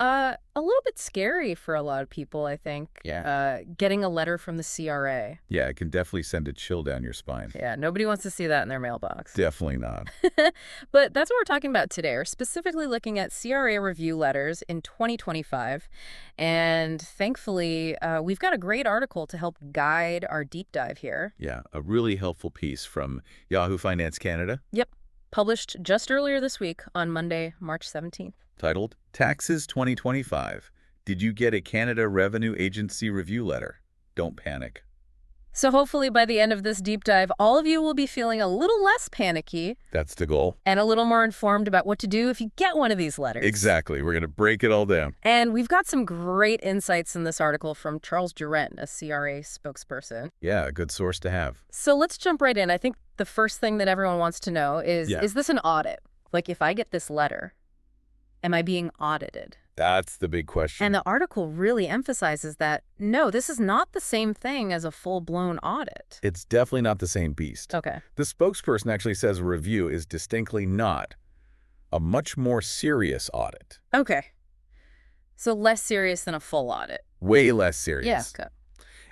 A little bit scary for a lot of people, I think. Yeah. Getting a letter from the CRA. Yeah, it can definitely send a chill down your spine. Yeah, nobody wants to see that in their mailbox. Definitely not. But that's what we're talking about today. We're specifically looking at CRA review letters in 2025. And thankfully, we've got a great article to help guide our deep dive here. Yeah, a really helpful piece from Yahoo Finance Canada. Yep. Published just earlier this week on Monday, March 17th. Titled, Taxes 2025. Did you get a Canada Revenue Agency review letter? Don't panic. So hopefully by the end of this deep dive, all of you will be feeling a little less panicky. That's the goal. And a little more informed about what to do if you get one of these letters. Exactly. We're going to break it all down. And we've got some great insights in this article from Charles Durant, a CRA spokesperson. Yeah, a good source to have. So let's jump right in. I think the first thing that everyone wants to know is this an audit? Like, if I get this letter, am I being audited? That's the big question. And the article really emphasizes that, no, this is not the same thing as a full-blown audit. It's definitely not the same beast. Okay. The spokesperson actually says a review is distinctly not a much more serious audit. Okay. So less serious than a full audit. Way less serious. Yeah. Okay.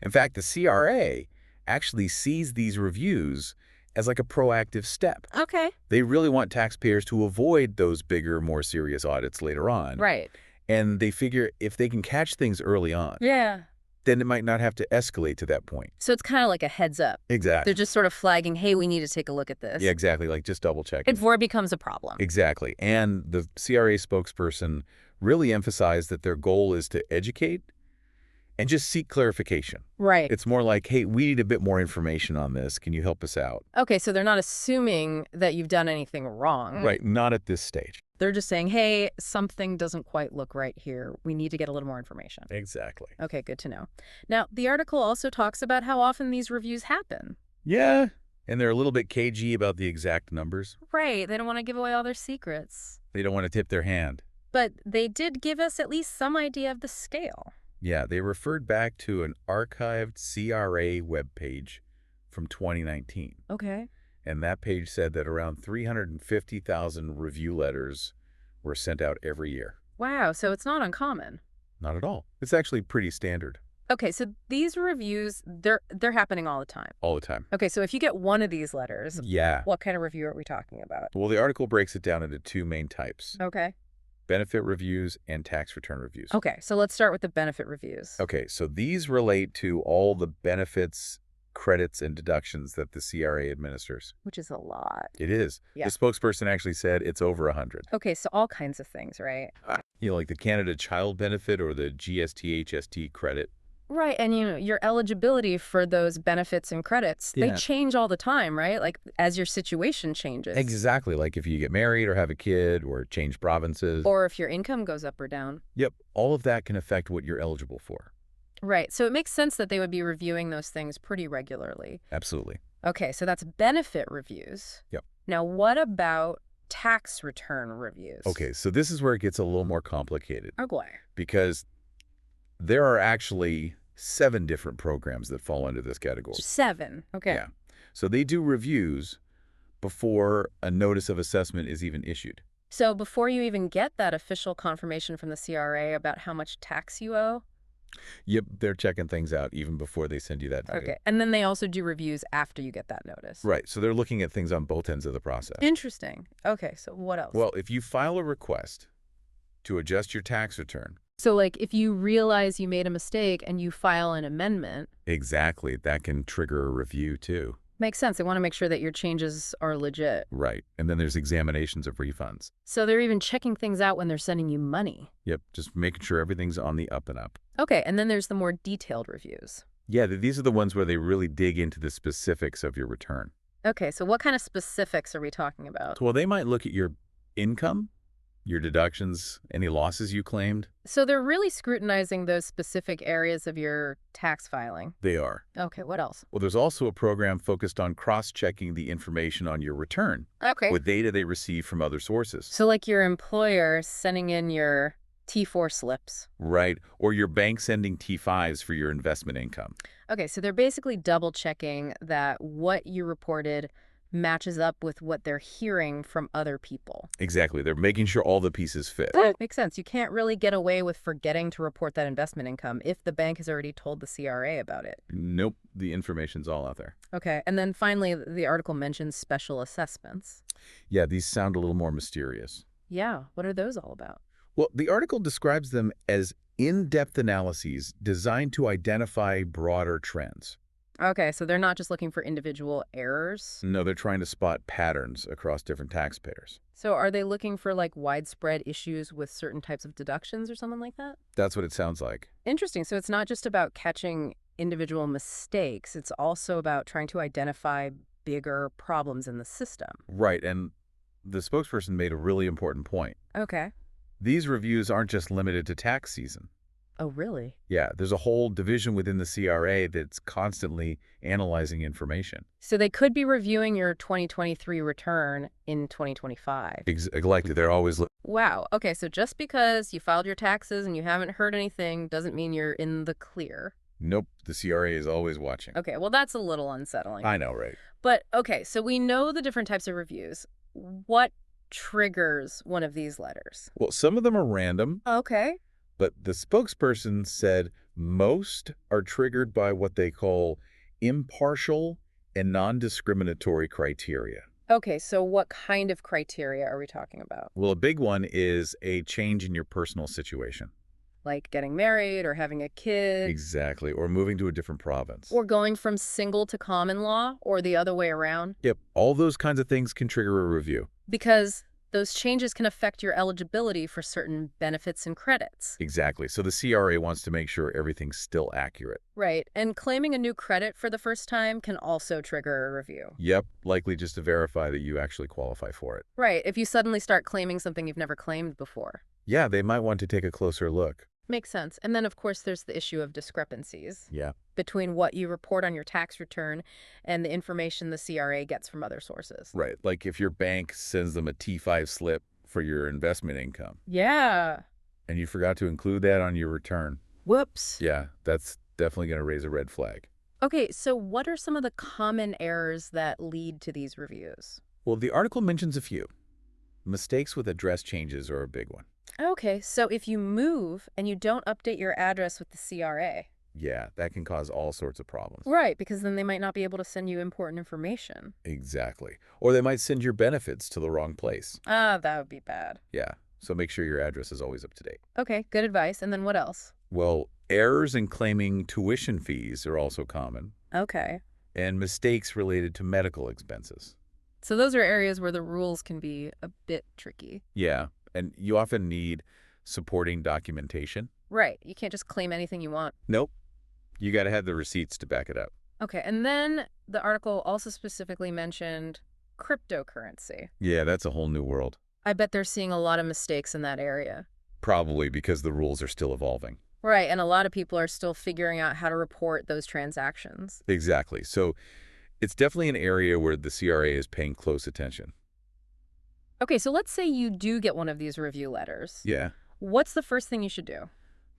In fact, the CRA actually sees these reviews as like a proactive step. Okay. They really want taxpayers to avoid those bigger, more serious audits later on. Right. And they figure if they can catch things early on, then it might not have to escalate to that point. So it's kind of like a heads up. Exactly. They're just sort of flagging, hey, we need to take a look at this. Yeah, exactly. Like just double checking. Before it becomes a problem. Exactly. And the CRA spokesperson really emphasized that their goal is to educate and just seek clarification. Right. It's more like, hey, we need a bit more information on this. Can you help us out? Okay, so they're not assuming that you've done anything wrong. Right, not at this stage. They're just saying, hey, something doesn't quite look right here. We need to get a little more information. Exactly. Okay, good to know. Now, the article also talks about how often these reviews happen. Yeah, and they're a little bit cagey about the exact numbers. Right, they don't want to give away all their secrets. They don't want to tip their hand. But they did give us at least some idea of the scale. Yeah, they referred back to an archived CRA webpage from 2019. Okay. And that page said that around 350,000 review letters were sent out every year. Wow, so it's not uncommon. Not at all. It's actually pretty standard. Okay, so these reviews, they're happening all the time. All the time. Okay, so if you get one of these letters, what kind of review are we talking about? Well, the article breaks it down into two main types. Okay. Benefit reviews and tax return reviews. Okay, so let's start with the benefit reviews. Okay, so these relate to all the benefits, credits, and deductions that the CRA administers. Which is a lot. It is. Yeah. The spokesperson actually said it's over 100. Okay, so all kinds of things, right? Like the Canada Child Benefit or the GST-HST credit. Right, and your eligibility for those benefits and credits, they change all the time, right? Like as your situation changes. Exactly, like if you get married or have a kid or change provinces. Or if your income goes up or down. Yep, all of that can affect what you're eligible for. Right, so it makes sense that they would be reviewing those things pretty regularly. Absolutely. Okay, so that's benefit reviews. Yep. Now, what about tax return reviews? Okay, so this is where it gets a little more complicated. Okay. Because there are actually 7 different programs that fall under this category. 7, okay. Yeah. So they do reviews before a notice of assessment is even issued. So before you even get that official confirmation from the CRA about how much tax you owe? Yep, they're checking things out even before they send you that data. Okay, and then they also do reviews after you get that notice. Right, so they're looking at things on both ends of the process. Interesting. Okay, so what else? Well, if you file a request to adjust your tax return. So like if you realize you made a mistake and you file an amendment. Exactly, that can trigger a review too. Makes sense. They want to make sure that your changes are legit. Right, and then there's examinations of refunds. So they're even checking things out when they're sending you money. Yep, just making sure everything's on the up and up. Okay, and then there's the more detailed reviews. Yeah, these are the ones where they really dig into the specifics of your return. Okay, so what kind of specifics are we talking about? Well, they might look at your income, your deductions, any losses you claimed. So they're really scrutinizing those specific areas of your tax filing. They are. Okay, what else? Well, there's also a program focused on cross-checking the information on your return. Okay. With data they receive from other sources. So like your employer sending in your T4 slips. Right, or your bank sending T5s for your investment income. Okay, so they're basically double checking that what you reported matches up with what they're hearing from other people. Exactly. They're making sure all the pieces fit. Makes sense. You can't really get away with forgetting to report that investment income if the bank has already told the CRA about it. Nope. The information's all out there. Okay. And then finally, the article mentions special assessments. Yeah, these sound a little more mysterious. Yeah. What are those all about? Well, the article describes them as in-depth analyses designed to identify broader trends. Okay, so they're not just looking for individual errors? No, they're trying to spot patterns across different taxpayers. So are they looking for like widespread issues with certain types of deductions or something like that? That's what it sounds like. Interesting. So it's not just about catching individual mistakes. It's also about trying to identify bigger problems in the system. Right, and the spokesperson made a really important point. Okay. These reviews aren't just limited to tax season. Oh, really? Yeah, there's a whole division within the CRA that's constantly analyzing information. So they could be reviewing your 2023 return in 2025. Exactly. They're always Wow. Okay, so just because you filed your taxes and you haven't heard anything doesn't mean you're in the clear. Nope, the CRA is always watching. Okay, well, that's a little unsettling. I know, right? But, okay, so we know the different types of reviews. What triggers one of these letters? Well, some of them are random. Okay. But the spokesperson said most are triggered by what they call impartial and non-discriminatory criteria. Okay, so what kind of criteria are we talking about? Well, a big one is a change in your personal situation. Like getting married or having a kid? Exactly, or moving to a different province. Or going from single to common law, or the other way around? Yep, all those kinds of things can trigger a review. Because those changes can affect your eligibility for certain benefits and credits. Exactly. So the CRA wants to make sure everything's still accurate. Right. And claiming a new credit for the first time can also trigger a review. Yep. Likely just to verify that you actually qualify for it. Right. If you suddenly start claiming something you've never claimed before. Yeah, they might want to take a closer look. Makes sense. And then, of course, there's the issue of discrepancies. Yeah. Between what you report on your tax return and the information the CRA gets from other sources. Right. Like if your bank sends them a T5 slip for your investment income. Yeah. And you forgot to include that on your return. Whoops. Yeah, that's definitely going to raise a red flag. Okay, so what are some of the common errors that lead to these reviews? Well, the article mentions a few. Mistakes with address changes are a big one. Okay, so if you move and you don't update your address with the CRA. Yeah, that can cause all sorts of problems. Right, because then they might not be able to send you important information. Exactly. Or they might send your benefits to the wrong place. Ah, that would be bad. Yeah, so make sure your address is always up to date. Okay, good advice. And then what else? Well, errors in claiming tuition fees are also common. Okay. And mistakes related to medical expenses. So those are areas where the rules can be a bit tricky. Yeah, and you often need supporting documentation. Right. You can't just claim anything you want. Nope. You got to have the receipts to back it up. Okay, and then the article also specifically mentioned cryptocurrency. Yeah, that's a whole new world. I bet they're seeing a lot of mistakes in that area. Probably because the rules are still evolving. Right, and a lot of people are still figuring out how to report those transactions. Exactly. So it's definitely an area where the CRA is paying close attention. Okay, so let's say you do get one of these review letters. Yeah. What's the first thing you should do?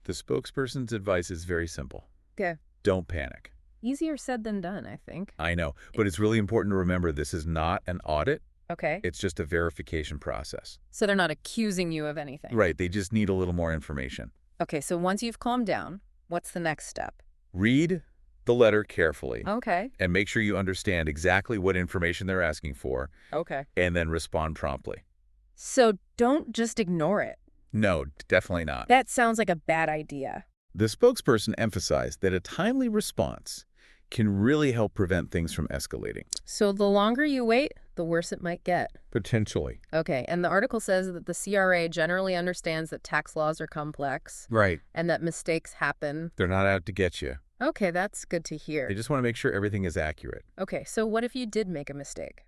The spokesperson's advice is very simple. Okay. Don't panic. Easier said than done, I think. I know, but it's really important to remember this is not an audit. Okay. It's just a verification process. So they're not accusing you of anything. Right. They just need a little more information. Okay, so once you've calmed down, what's the next step? Read the letter carefully. Okay. And make sure you understand exactly what information they're asking for. Okay. And then respond promptly. So don't just ignore it. No, definitely not. That sounds like a bad idea. The spokesperson emphasized that a timely response can really help prevent things from escalating. So the longer you wait, the worse it might get. Potentially. Okay, and the article says that the CRA generally understands that tax laws are complex. Right. And that mistakes happen. They're not out to get you. Okay, that's good to hear. They just want to make sure everything is accurate. Okay, so what if you did make a mistake?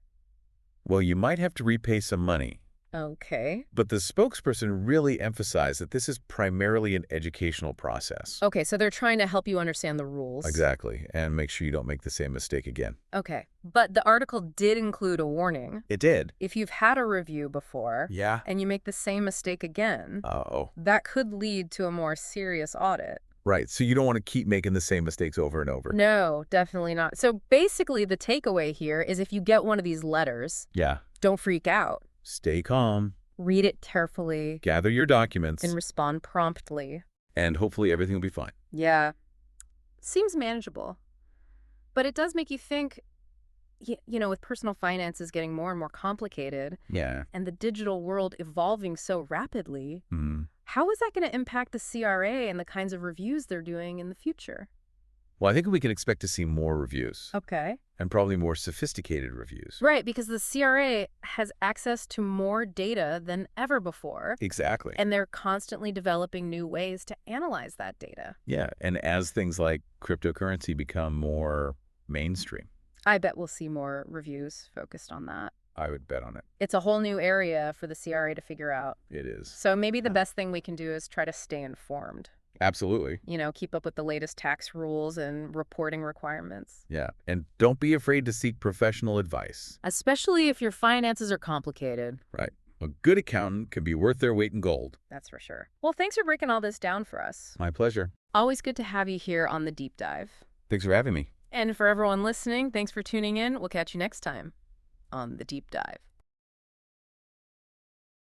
Well, you might have to repay some money. Okay. But the spokesperson really emphasized that this is primarily an educational process. Okay, so they're trying to help you understand the rules. Exactly, and make sure you don't make the same mistake again. Okay, but the article did include a warning. It did. If you've had a review before, Yeah. and you make the same mistake again, Uh-oh. that could lead to a more serious audit. Right. So you don't want to keep making the same mistakes over and over. No, definitely not. So basically, the takeaway here is if you get one of these letters, Yeah. don't freak out. Stay calm. Read it carefully. Gather your documents. And respond promptly. And hopefully everything will be fine. Yeah. Seems manageable. But it does make you think, you know, with personal finances getting more and more complicated, Yeah. and the digital world evolving so rapidly, Mm-hmm. how is that going to impact the CRA and the kinds of reviews they're doing in the future? Well, I think we can expect to see more reviews. Okay. And probably more sophisticated reviews. Right, because the CRA has access to more data than ever before. Exactly. And they're constantly developing new ways to analyze that data. Yeah. And as things like cryptocurrency become more mainstream, I bet we'll see more reviews focused on that. I would bet on it. It's a whole new area for the CRA to figure out. It is. So maybe the best thing we can do is try to stay informed. Absolutely. You know, keep up with the latest tax rules and reporting requirements. Yeah. And don't be afraid to seek professional advice. Especially if your finances are complicated. Right. A good accountant can be worth their weight in gold. That's for sure. Well, thanks for breaking all this down for us. My pleasure. Always good to have you here on The Deep Dive. Thanks for having me. And for everyone listening, thanks for tuning in. We'll catch you next time on The Deep Dive.